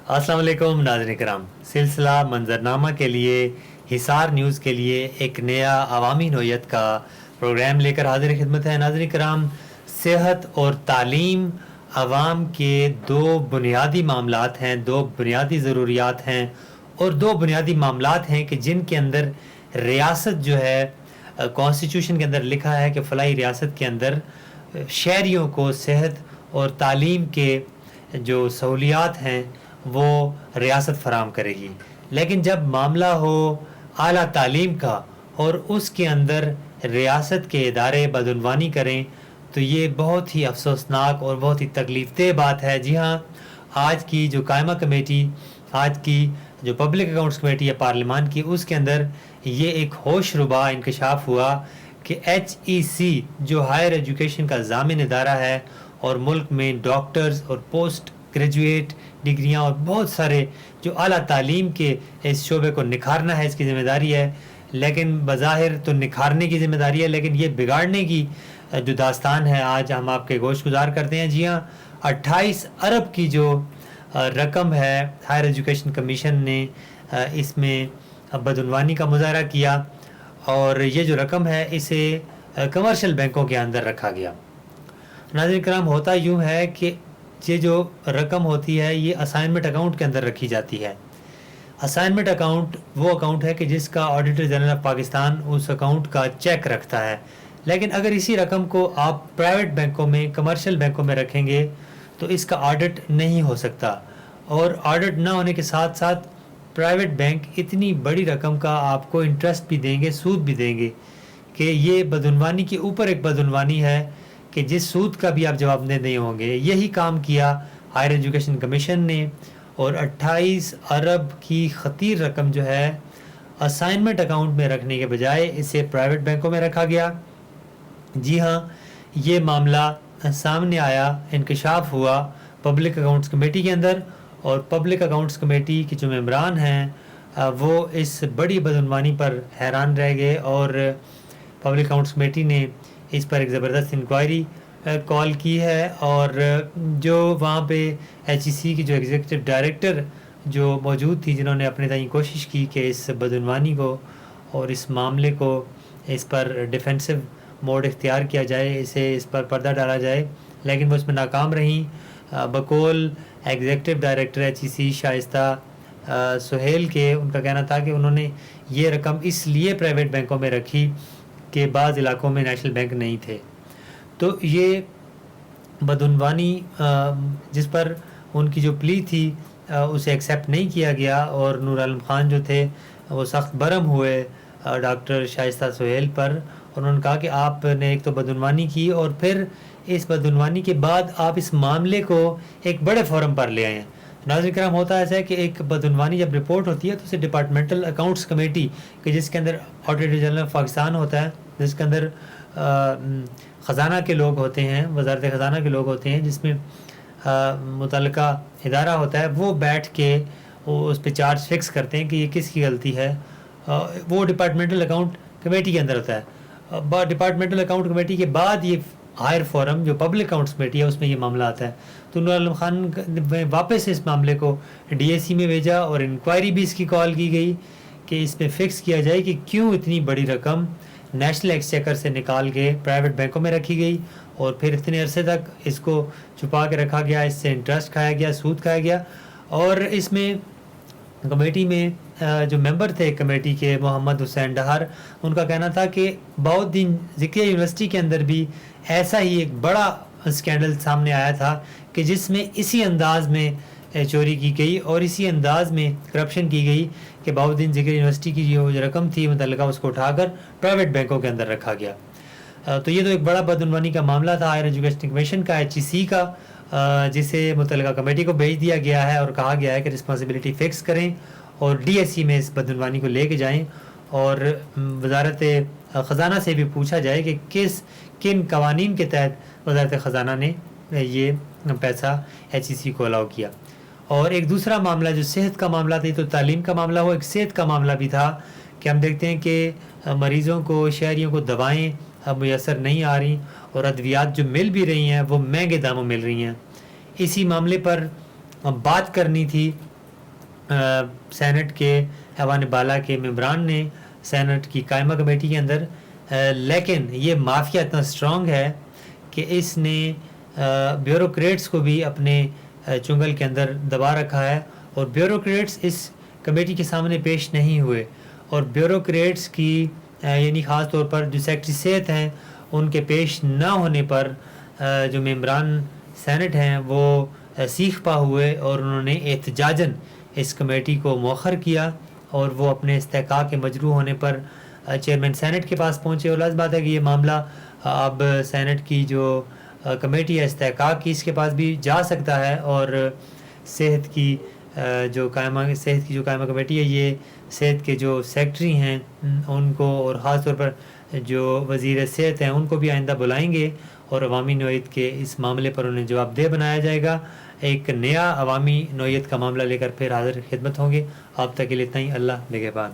अस्सलाम वालेकुम नाज़रीन करام। सिलसिला मंजरनामा के लिए हिसार न्यूज़ के लिए एक नया अवामी नोयत का प्रोग्राम लेकर हाजिर खिदमत है। नाज़रीन करम, सेहत और तालीम आवाम के दो बुनियादी मामलात हैं, दो बुनियादी ज़रूरियात हैं और दो बुनियादी मामलात हैं कि जिनके अंदर रियासत जो है कॉन्स्टिट्यूशन के अंदर लिखा है कि फ़लाई रियासत के अंदर शहरियों को सेहत और तालीम के जो सहूलियात हैं वो रियासत फराम करेगी। लेकिन जब मामला हो आला तालीम का और उसके अंदर रियासत के इदारे बदउनवानी करें तो ये बहुत ही अफसोसनाक और बहुत ही तकलीफ़देह बात है। जी हाँ, आज की जो कायमा कमेटी, आज की जो पब्लिक अकाउंट्स कमेटी है पार्लियामान की, उसके अंदर ये एक होशरुबा इंकशाफ हुआ कि HEC जो हायर एजुकेशन का ज़ामिन इदारा है और मुल्क में डॉक्टर्स और पोस्ट ग्रेजुएट डिग्रियां और बहुत सारे जो आला तालीम के इस शोबे को निखारना है, इसकी ज़िम्मेदारी है। लेकिन बज़ाहिर तो निखारने की ज़िम्मेदारी है, लेकिन ये बिगाड़ने की जो दास्तान है आज हम आपके गोश गुजार करते हैं। जी हाँ, 28 अरब की जो रकम है हायर एजुकेशन कमीशन ने इसमें बदउनवानी का मुज़ाहरा किया और ये जो रकम है इसे कमर्शियल बैंकों के अंदर रखा गया। नाज़रीन कराम, होता यूँ है कि ये जो रकम होती है ये असाइनमेंट अकाउंट के अंदर रखी जाती है। असाइनमेंट अकाउंट वो अकाउंट है कि जिसका ऑडिटर जनरल ऑफ पाकिस्तान उस अकाउंट का चेक रखता है। लेकिन अगर इसी रकम को आप प्राइवेट बैंकों में, कमर्शियल बैंकों में रखेंगे तो इसका ऑडिट नहीं हो सकता और ऑडिट ना होने के साथ साथ प्राइवेट बैंक इतनी बड़ी रकम का आपको इंटरेस्ट भी देंगे, सूद भी देंगे कि ये बदउनवानी के ऊपर एक बदउनवानी है कि जिस सूद का भी आप जवाबदेह नहीं होंगे। यही काम किया हायर एजुकेशन कमीशन ने और 28 अरब की खतीर रकम जो है असाइनमेंट अकाउंट में रखने के बजाय इसे प्राइवेट बैंकों में रखा गया। जी हाँ, ये मामला सामने आया, इंकशाफ हुआ पब्लिक अकाउंट्स कमेटी के अंदर और पब्लिक अकाउंट्स कमेटी के जो मेंबरान हैं वो इस बड़ी बदउनवानी पर हैरान रह गए और पब्लिक अकाउंट्स कमेटी ने इस पर एक ज़बरदस्त इंक्वायरी कॉल की है और जो वहाँ पे HEC की जो एग्जीक्यूटिव डायरेक्टर जो मौजूद थी, जिन्होंने अपने ताईं कोशिश की कि इस बदउनवानी को और इस मामले को इस पर डिफेंसिव मोड इख्तियार किया जाए, इसे इस पर पर्दा डाला जाए, लेकिन वो इसमें नाकाम रहीं। बकौल executive director HEC Shaista Suhail के, उनका कहना था कि उन्होंने ये रकम इसलिए प्राइवेट बैंकों में रखी कि बाज़ इलाकों में नेशनल बैंक नहीं थे। तो ये बदउनवानी जिस पर उनकी जो प्ली थी उसे एक्सेप्ट नहीं किया गया और नूर आलम ख़ान जो थे वो सख्त बरम हुए डॉक्टर शाइस्ता सुहेल पर। उन्होंने कहा कि आपने एक तो बदउनवानी की और फिर इस बदउनवानी के बाद आप इस मामले को एक बड़े फोरम पर ले आए हैं। नाज़रीन करम, होता ऐसा है कि एक बदउनवानी जब रिपोर्ट होती है तो उसे डिपार्टमेंटल अकाउंट्स कमेटी के, जिसके अंदर ऑडिटर जनरल ऑफ पाकिस्तान होता है, जिसके अंदर ख़जाना के लोग होते हैं, वज़ारत ख़जाना के लोग होते हैं, जिसमें मुतल्लिका इदारा होता है, वो बैठ के वो उस पर चार्ज फिक्स करते हैं कि ये किसकी गलती है। वो डिपार्टमेंटल अकाउंट कमेटी के अंदर होता है। डिपार्टमेंटल अकाउंट कमेटी के बाद ये हायर फोरम जो पब्लिक अकाउंट्स कमेटी है उसमें ये मामला आता है। तो नूर आलम ख़ान ने वापस इस मामले को DAC में भेजा और इंक्वायरी भी इसकी कॉल की गई कि इसमें फ़िक्स किया जाए कि क्यों इतनी बड़ी रकम नेशनल एक्सचेकर से निकाल के प्राइवेट बैंकों में रखी गई और फिर इतने अरसे तक इसको छुपा के रखा गया, इससे इंटरेस्ट खाया गया, सूद खाया गया। और इसमें कमेटी में जो मेंबर थे कमेटी के, मोहम्मद हुसैन डहार, उनका कहना था कि बहाउद्दीन ज़िक्रिया यूनिवर्सिटी के अंदर भी ऐसा ही एक बड़ा स्कैंडल सामने आया था कि जिसमें इसी अंदाज में चोरी की गई और इसी अंदाज में करप्शन की गई कि बहाउद्दीन ज़िक्रिया यूनिवर्सिटी की जो रकम थी मुतल्लिका उसको उठाकर प्राइवेट बैंकों के अंदर रखा गया। तो ये तो एक बड़ा बदउनवानी का मामला था हायर एजुकेशन कमीशन का, HEC का, जिसे मुतल्लिका कमेटी को भेज दिया गया है और कहा गया है कि रिस्पॉन्सिबिलिटी फ़िक्स करें और DAC में इस बदउनवानी को लेके जाएं और वज़ारत ख़जाना से भी पूछा जाए कि किन कवानीन के तहत वज़ारत ख़जाना ने ये पैसा HEC को अलाउ किया। और एक दूसरा मामला जो सेहत का मामला था, तो तालीम का मामला हो, एक सेहत का मामला भी था कि हम देखते हैं कि मरीज़ों को, शहरियों को दवाएँ अब मैसर नहीं आ रही और अद्वियात जो मिल भी रही हैं वो महंगे दामों मिल रही हैं। इसी मामले पर बात करनी थी سینٹ کے ایوان بالا کے ممبران نے سینٹ کی قائمہ کمیٹی کے اندر، لیکن یہ مافیا اتنا اسٹرانگ ہے کہ اس نے بیوروکریٹس کو بھی اپنے چنگل کے اندر دبا رکھا ہے، اور بیوروکریٹس اس کمیٹی کے سامنے پیش نہیں ہوئے، اور بیوروکریٹس کی یعنی خاص طور پر جو سیکٹری صحت ہیں ان کے پیش نہ ہونے پر جو ممبران سینٹ ہیں وہ سیخ پا ہوئے، اور انہوں نے احتجاجاً اس کمیٹی کو مؤخر کیا، اور وہ اپنے استحقاق کے مجروح ہونے پر چیئرمین سینٹ کے پاس پہنچے، اور لازم بات ہے کہ یہ معاملہ اب سینٹ کی جو کمیٹی ہے استحقاق کی، اس کے پاس بھی جا سکتا ہے، اور صحت کی جو قائمہ کمیٹی ہے یہ صحت کے جو سیکٹری ہیں ان کو، اور خاص طور پر جو وزیر صحت ہیں ان کو بھی آئندہ بلائیں گے، اور عوامی نوعیت کے اس معاملے پر انہیں جواب دہ بنایا جائے گا۔ ایک نیا عوامی نوعیت کا معاملہ لے کر پھر حاضر خدمت ہوں گے۔ آپ تک کے لیے اتنا ہی، اللہ نگہبان۔